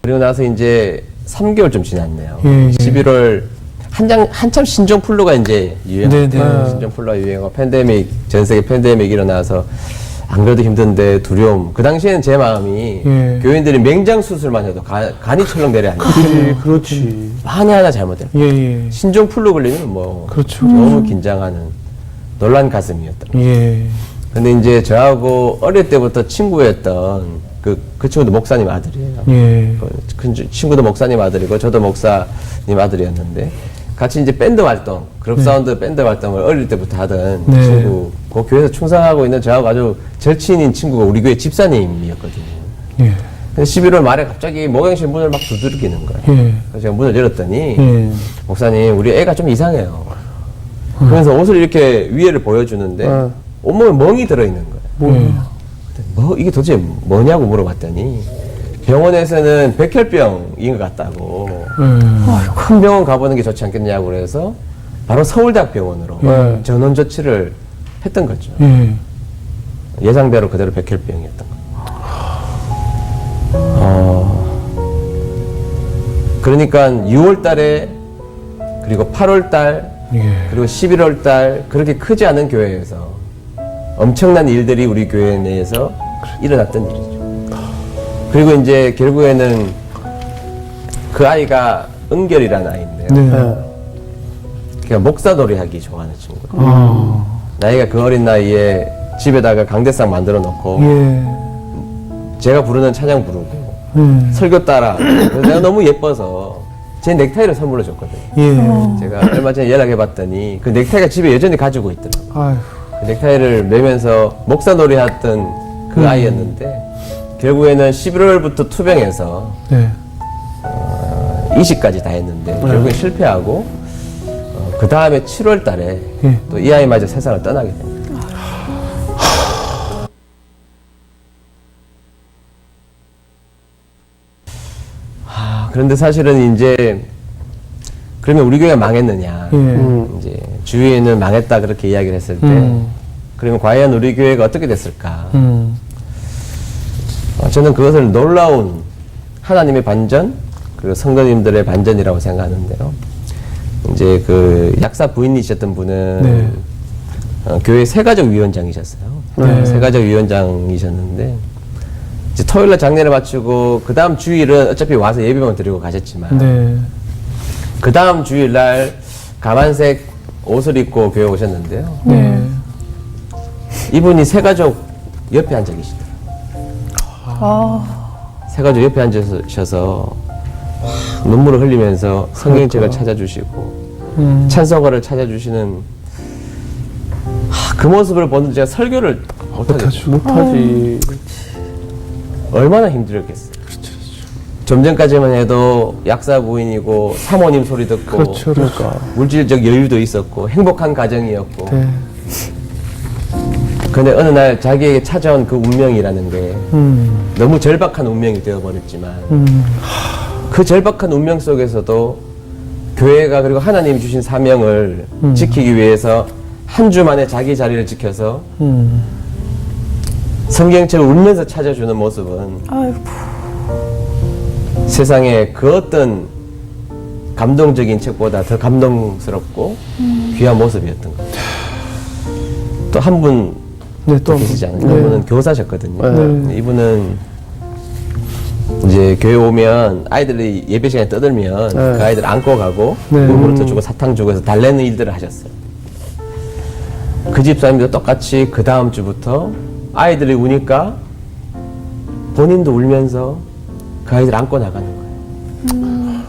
그리고 나서 이제 3개월 좀 지났네요. 예. 11월 한참 신종플루가 이제 유행했죠. 네네. 신종플루가 유행하고 전 세계 팬데믹 일어나서 안 그래도 힘든데 두려움. 그 당시에는 제 마음이 예. 교인들이 맹장 수술만 해도 간이 철렁 내려앉는 그렇지. 만에 하나 잘못되면 예. 신종플루 걸리면 뭐 그렇죠. 너무 긴장하는 놀란 가슴이었던 거예요. 예. 근데 이제 저하고 어릴 때부터 친구였던 그 친구도 목사님 아들이에요. 예. 그 친구도 목사님 아들이고 저도 목사님 아들이었는데 같이 이제 밴드 활동, 그룹 사운드 밴드 활동을 어릴 때부터 하던 네. 친구, 그 교회에서 충성하고 있는 저하고 아주 절친인 친구가 우리 교회 집사님이었거든요. 예. 근데 11월 말에 갑자기 목양실 문을 막 두드리는 거예요. 예. 그래서 제가 문을 열었더니 예. 목사님, 우리 애가 좀 이상해요. 그래서 옷을 이렇게 위에를 보여주는데 온몸에 멍이 들어있는 거예요. 뭐 이게 도대체 뭐냐고 물어봤더니 병원에서는 백혈병인 것 같다고. 큰 병원 가보는 게 좋지 않겠냐고 그래서 바로 서울대학병원으로 전원 조치를 했던 거죠. 예. 예상대로 그대로 백혈병이었던 거예요. 그러니까 6월 달에 그리고 8월 달 예. 그리고 11월 달 그렇게 크지 않은 교회에서 엄청난 일들이 우리 교회 내에서 일어났던 일이죠. 그리고 이제 결국에는 그 아이가 은결이라는 아이인데요. 네. 그냥 목사놀이 하기 좋아하는 친구예요. 나이가 그 어린 나이에 집에다가 강대상 만들어 놓고 예. 제가 부르는 찬양 부르고 설교 따라. 그래서 내가 너무 예뻐서 제 넥타이를 선물로 줬거든요. 예. 제가 얼마 전에 연락해봤더니 그 넥타이가 집에 여전히 가지고 있더라고요. 아휴. 그 넥타이를 매면서 목사놀이 했던 그 아이였는데 결국에는 11월부터 투병해서 네. 이식까지 다 했는데 결국엔 실패하고 그 다음에 7월 달에 예. 또 이 아이마저 세상을 떠나게 됩니다. 그런데 사실은 이제 그러면 우리 교회가 망했느냐? 예. 이제 주위에는 망했다 그렇게 이야기를 했을 때 그러면 과연 우리 교회가 어떻게 됐을까? 저는 그것을 놀라운 하나님의 반전 그리고 성도님들의 반전이라고 생각하는데요. 이제 그 약사 부인이셨던 분은 네. 교회 세가족 위원장이셨어요. 네. 세가족 위원장이셨는데 이제 토요일날 장례를 마치고 그 다음 주일은 어차피 와서 예배만 드리고 가셨지만 네. 그 다음 주일날 가만색 옷을 입고 교회 오셨는데요. 네. 이분이 세가족 옆에 앉아 계시더라고요. 세가족 옆에 앉으셔서 눈물을 흘리면서 성경책을 찾아주시고 찬송가를 찾아주시는 그 모습을 보는 제가 설교를 못하겠죠. 못하지. 얼마나 힘들었겠어요. 좀 전까지만 해도 약사 부인이고 사모님 소리 듣고 그렇죠. 그러니까. 물질적 여유도 있었고 행복한 가정이었고 네. 근데 어느 날 자기에게 찾아온 그 운명이라는 게 음. 너무 절박한 운명이 되어버렸지만 그 절박한 운명 속에서도 교회가 그리고 하나님이 주신 사명을 지키기 위해서 한 주 만에 자기 자리를 지켜서 성경책을 울면서 찾아주는 모습은 아이고. 세상에 그 어떤 감동적인 책보다 더 감동스럽고 귀한 모습이었던 것 같아요. 또 한 분 네, 또 계시지 않아요? 네. 이분은 교사셨거든요. 네. 이분은 이제 교회 오면 아이들이 예배 시간에 떠들면 그 아이들 안고 가고 네. 물부터 주고 사탕 주고 해서 달래는 일들을 하셨어요. 그 집사님도 똑같이 그 다음 주부터 아이들이 우니까 본인도 울면서 그 아이들 안고 나가는 거예요.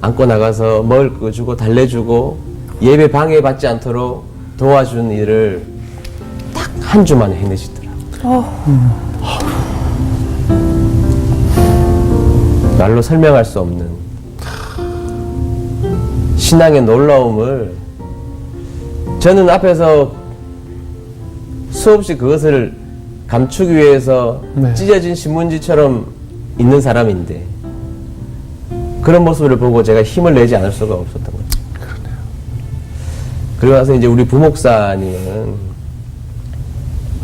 안고 나가서 먹을 거 주고 달래주고 예배 방해받지 않도록 도와준 일을 딱 한 주 만에 해내시더라고요. 말로 설명할 수 없는 신앙의 놀라움을 저는 앞에서 수없이 그것을 감추기 위해서 네. 찢어진 신문지처럼 있는 사람인데 그런 모습을 보고 제가 힘을 내지 않을 수가 없었던 거죠. 그러고 나서 이제 우리 부목사님은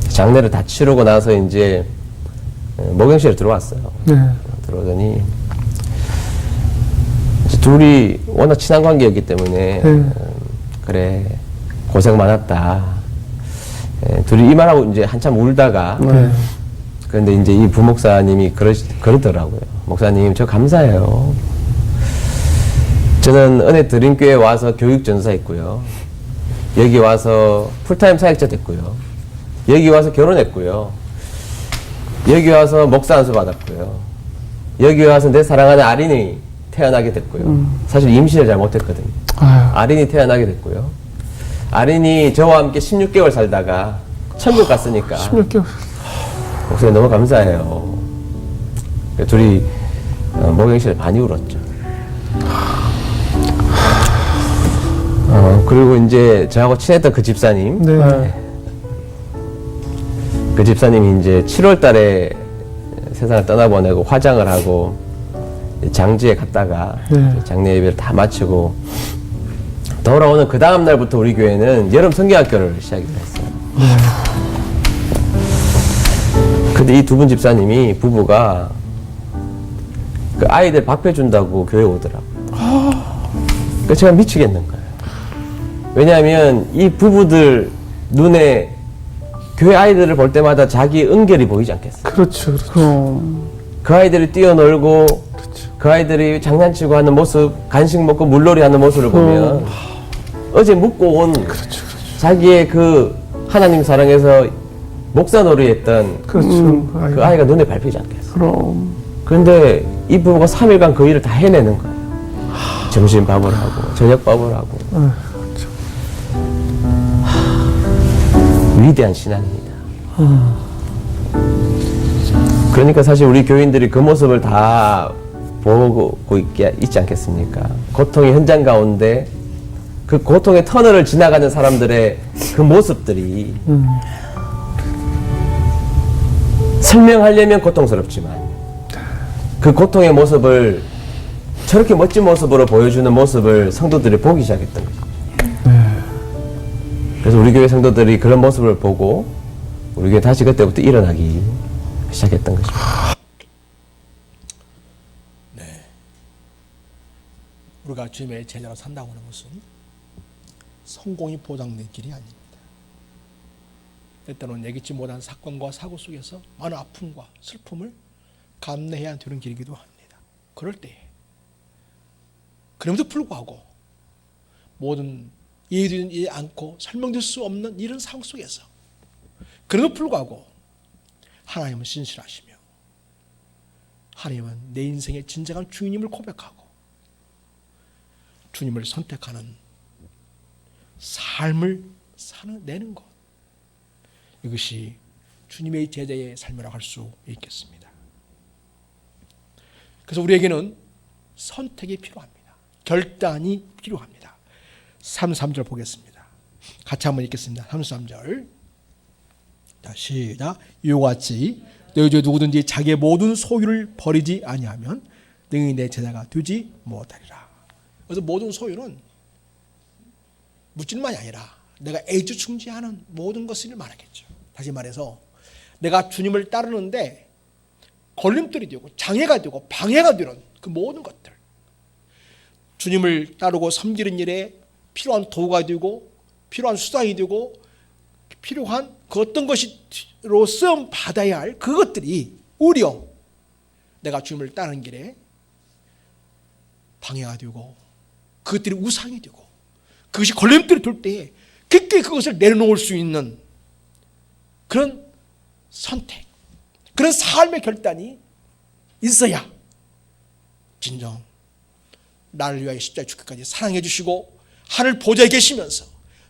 장례를 다 치르고 나서 이제 목욕실에 들어왔어요. 네. 들어오더니 이제 둘이 워낙 친한 관계였기 때문에 그래 고생 많았다. 둘이 이 말하고 이제 한참 울다가 그런데 이제 이 부목사님이 그러더라고요. 목사님 저 감사해요. 저는 은혜 드림교회 와서 교육 전사했고요. 여기 와서 풀타임 사역자 됐고요. 여기 와서 결혼했고요. 여기 와서 목사 안수 받았고요. 여기 와서 내 사랑하는 아린이 태어나게 됐고요. 사실 임신을 잘못했거든요. 아유, 아린이 태어나게 됐고요. 아린이 저와 함께 16개월 살다가 천국 갔으니까 16개월. 목사님 너무 감사해요. 둘이 목욕실에 많이 울었죠. 그리고 이제 저하고 친했던 그 집사님, 네. 그 집사님이 이제 7월 달에 세상을 떠나보내고 화장을 하고 장지에 갔다가 네. 장례 예배를 다 마치고 돌아오는 그 다음 날부터 우리 교회는 여름 성경학교를 시작을 했어요. 근데 이 두 분 집사님이 부부가 그 아이들 밥해 준다고 교회 오더라고요. 그 제가 미치겠는 거예요. 왜냐하면 이 부부들 눈에 교회 아이들을 볼 때마다 자기 은결이 보이지 않겠어요? 그렇죠, 그렇죠. 그럼. 그 아이들이 뛰어놀고 그 아이들이 장난치고 하는 모습, 간식 먹고 물놀이 하는 모습을 보면 어제 묵고 온 자기의 그 하나님 사랑에서 목사놀이 했던 그렇죠. 그 아이가 눈에 밟히지 않겠어요? 그럼. 그런데 이 부부가 3일간 그 일을 다 해내는 거예요. 점심밥을 하고 저녁밥을 하고 그렇죠. 위대한 신앙입니다. 그러니까 사실 우리 교인들이 그 모습을 다 보고 있지 않겠습니까? 고통의 현장 가운데 그 고통의 터널을 지나가는 사람들의 그 모습들이 설명하려면 고통스럽지만 그 고통의 모습을 저렇게 멋진 모습으로 보여주는 모습을 성도들이 보기 시작했던 거죠. 그래서 우리 교회 성도들이 그런 모습을 보고 우리 교회 다시 그때부터 일어나기 시작했던 것입니다. 우리가 주님의 제자로 산다고 하는 것은 성공이 보장된 길이 아닙니다. 때때로는 예기치 못한 사건과 사고 속에서 많은 아픔과 슬픔을 감내해야 되는 길이기도 합니다. 그럴 때 그럼에도 불구하고 모든 이해되지 않고 설명될 수 없는 이런 상황 속에서 그럼에도 불구하고 하나님은 신실하시며 하나님은 내 인생의 진정한 주인님을 고백하고 주님을 선택하는 삶을 내는 것, 이것이 주님의 제자의 삶이라고 할 수 있겠습니다. 그래서 우리에게는 선택이 필요합니다. 결단이 필요합니다. 3절 보겠습니다. 같이 한번 읽겠습니다. 3절 자, 시작. 이와 같이 너희 중에 누구든지 자기의 모든 소유를 버리지 아니하면 능히 내 제자가 되지 못하리라. 그래서 모든 소유는 물질만이 아니라 내가 애지중지하는 모든 것을 말하겠죠. 다시 말해서 내가 주님을 따르는데 걸림돌이 되고 장애가 되고 방해가 되는 그 모든 것들, 주님을 따르고 섬기는 일에 필요한 도구가 되고 필요한 수단이 되고 필요한 그 어떤 것으로 쓰임 받아야 할 그것들이 오히려 내가 주님을 따르는 길에 방해가 되고 그것들이 우상이 되고 그것이 걸림돌이 될 때에 깊게 그것을 내려놓을 수 있는 그런 선택, 그런 삶의 결단이 있어야 진정 나를 위하여 십자가에 죽기까지 사랑해 주시고 하늘 보좌에 계시면서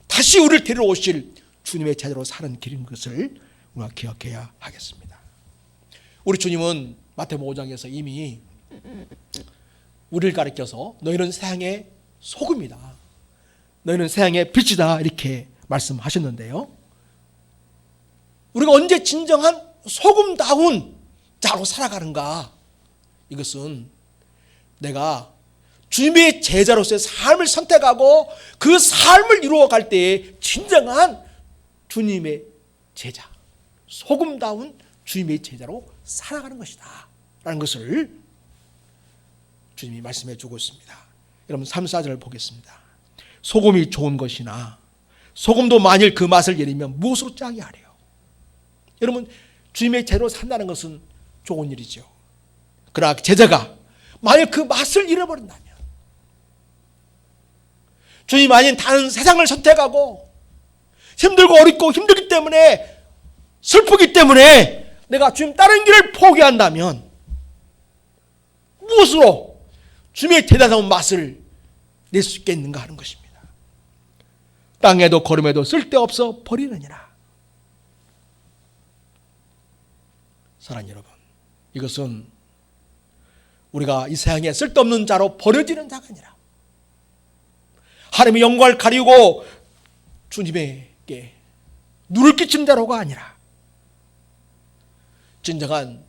다시 우리를 데려오실 주님의 제자로 사는 길인 것을 우리가 기억해야 하겠습니다. 우리 주님은 마태복음 5장에서 이미 우리를 가리켜서 너희는 세상의 소금이다, 너희는 세상의 빛이다 이렇게 말씀하셨는데요, 우리가 언제 진정한 소금다운 자로 살아가는가? 이것은 내가 주님의 제자로서의 삶을 선택하고 그 삶을 이루어갈 때에 진정한 주님의 제자, 소금다운 주님의 제자로 살아가는 것이다 라는 것을 주님이 말씀해 주고 있습니다. 여러분 3, 4절을 보겠습니다. 소금이 좋은 것이나 소금도 만일 그 맛을 잃으면 무엇으로 짜게 하래요? 여러분 주님의 제자로 산다는 것은 좋은 일이죠. 그러나 제자가 만일 그 맛을 잃어버린다면, 주님 아닌 다른 세상을 선택하고 힘들고 어렵고 힘들기 때문에 슬프기 때문에 내가 주님 다른 길을 포기한다면 무엇으로 주님의 제자다운 맛을 낼 수 있겠는가 하는 것입니다. 땅에도 걸음에도 쓸데없어 버리느니라. 사랑하는 여러분, 이것은 우리가 이 세상에 쓸데없는 자로 버려지는 자가 아니라 하나님의 영광을 가리고 주님에게 누를 끼친 자로가 아니라 진정한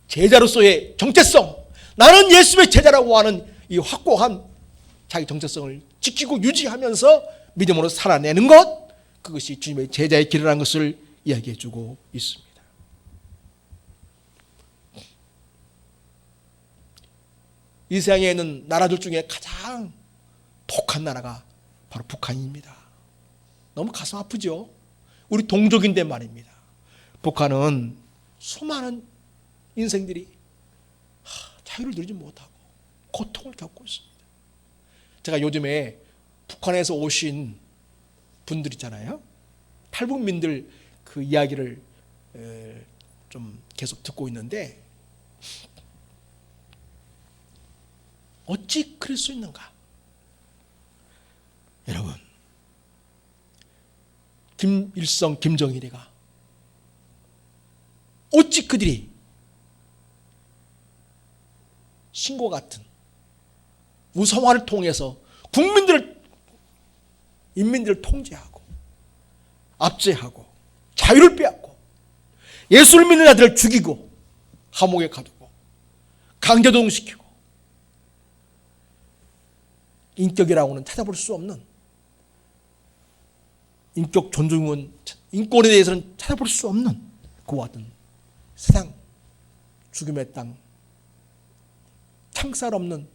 제자로서의 정체성, 나는 예수의 제자라고 하는 이 확고한 자기 정체성을 지키고 유지하면서 믿음으로 살아내는 것, 그것이 주님의 제자의 길이라는 것을 이야기해 주고 있습니다. 이 세상에 있는 나라들 중에 가장 독한 나라가 바로 북한입니다. 너무 가슴 아프죠? 우리 동족인데 말입니다. 북한은 수많은 인생들이 자유를 누리지 못하고 고통을 겪고 있습니다. 제가 요즘에 북한에서 오신 분들 있잖아요. 탈북민들 그 이야기를 좀 계속 듣고 있는데 어찌 그럴 수 있는가? 여러분, 김일성, 김정일이가 어찌 그들이 신과 같은 우상화를 통해서 인민들을 통제하고 압제하고 자유를 빼앗고 예수를 믿는 자들을 죽이고 감옥에 가두고 강제노동시키고 인격이라고는 찾아볼 수 없는, 인격 존중은 인권에 대해서는 찾아볼 수 없는 그와 같은 세상 죽음의 땅, 창살 없는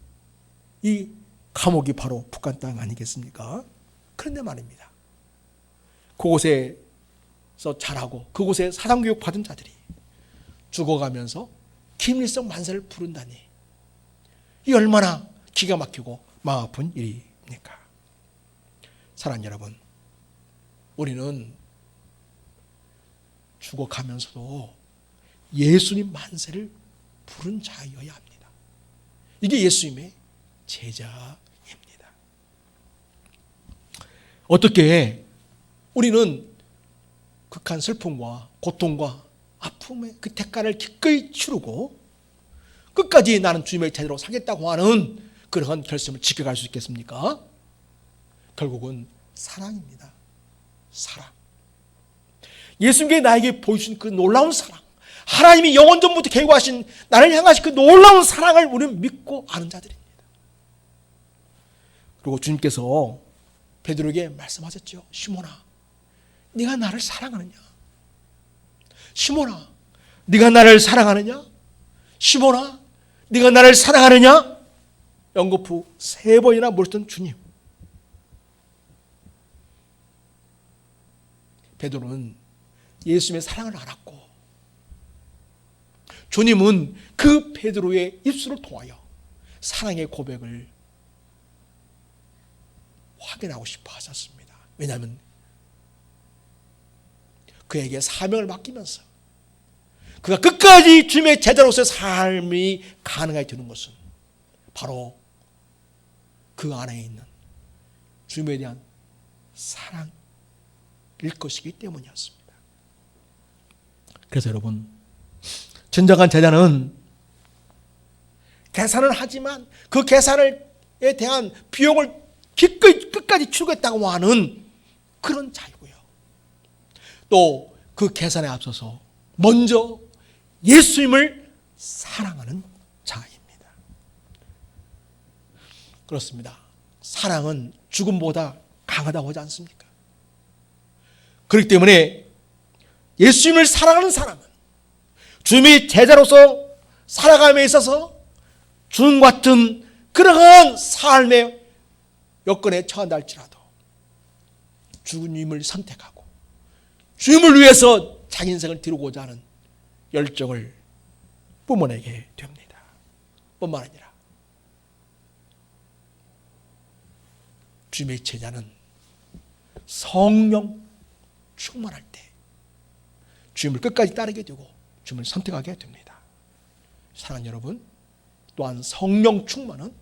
이 감옥이 바로 북한 땅 아니겠습니까? 그런데 말입니다, 그곳에서 자라고 그곳에 사상교육 받은 자들이 죽어가면서 김일성 만세를 부른다니, 이 얼마나 기가 막히고 마음 아픈 일입니까? 사랑하는 여러분, 우리는 죽어가면서도 예수님 만세를 부른 자여야 합니다. 이게 예수님의 제자입니다. 어떻게 우리는 극한 슬픔과 고통과 아픔의 그 대가를 기꺼이 치르고 끝까지 나는 주님의 제자로 살겠다고 하는 그러한 결심을 지켜갈 수 있겠습니까? 결국은 사랑입니다. 사랑. 예수님께 나에게 보여주신 그 놀라운 사랑, 하나님이 영원전부터 계획하신 나를 향하신 그 놀라운 사랑을 우리는 믿고 아는 자들입니다. 그리고 주님께서 베드로에게 말씀하셨죠. 시몬아, 네가 나를 사랑하느냐? 시몬아, 네가 나를 사랑하느냐? 시몬아, 네가 나를 사랑하느냐? 연거푸 3번이나 물었던 주님. 베드로는 예수님의 사랑을 알았고 주님은 그 베드로의 입술을 통하여 사랑의 고백을 확인하고 싶어 하셨습니다. 왜냐하면 그에게 사명을 맡기면서 그가 끝까지 주님의 제자로서의 삶이 가능하게 되는 것은 바로 그 안에 있는 주님에 대한 사랑일 것이기 때문이었습니다. 그래서 여러분, 진정한 제자는 계산을 하지만 그 계산에 대한 비용을 기꺼이 끝까지 치르겠다고 하는 그런 자이고요. 또 그 계산에 앞서서 먼저 예수님을 사랑하는 자입니다. 그렇습니다. 사랑은 죽음보다 강하다고 하지 않습니까? 그렇기 때문에 예수님을 사랑하는 사람은 주님의 제자로서 살아감에 있어서 주님 같은 그러한 삶의 여건에 처한다 할지라도 주님을 선택하고 주님을 위해서 자기 인생을 드리고자 하는 열정을 뿜어내게 됩니다. 뿐만 아니라 주님의 제자는 성령 충만할 때 주님을 끝까지 따르게 되고 주님을 선택하게 됩니다. 사랑하는 여러분, 또한 성령 충만은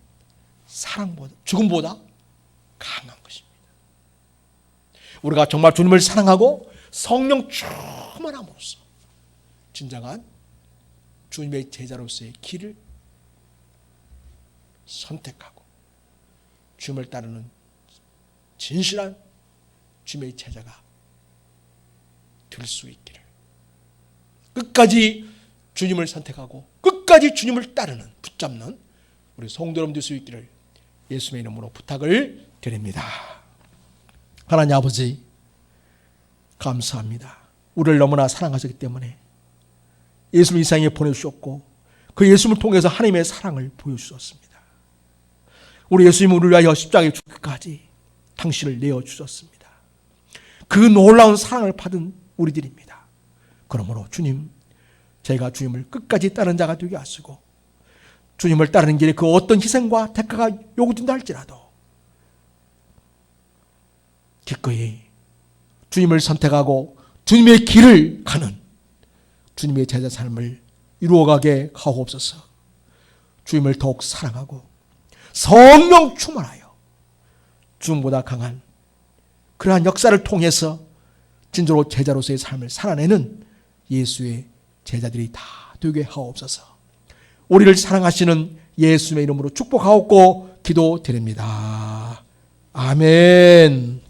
사랑보다 죽음보다 강한 것입니다. 우리가 정말 주님을 사랑하고 성령 충만함으로써 진정한 주님의 제자로서의 길을 선택하고 주님을 따르는 진실한 주님의 제자가 될 수 있기를, 끝까지 주님을 선택하고 끝까지 주님을 따르는, 붙잡는 우리 성도 여러분 될 수 있기를 예수님의 이름으로 부탁을 드립니다. 하나님 아버지, 감사합니다. 우리를 너무나 사랑하셨기 때문에 예수를 이 세상에 보내주셨고 그 예수님을 통해서 하나님의 사랑을 보여주셨습니다. 우리 예수님은 우리를 위하여 십자가에 죽기까지 당신을 내어주셨습니다. 그 놀라운 사랑을 받은 우리들입니다. 그러므로 주님, 저희가 주님을 끝까지 따르는 자가 되게 하시고 주님을 따르는 길에 그 어떤 희생과 대가가 요구된다 할지라도 기꺼이 주님을 선택하고 주님의 길을 가는 주님의 제자 삶을 이루어가게 하옵소서. 주님을 더욱 사랑하고 성령 충만하여 주님보다 강한 그러한 역사를 통해서 진정으로 제자로서의 삶을 살아내는 예수의 제자들이 다 되게 하옵소서. 우리를 사랑하시는 예수의 이름으로 축복하옵고 기도드립니다. 아멘.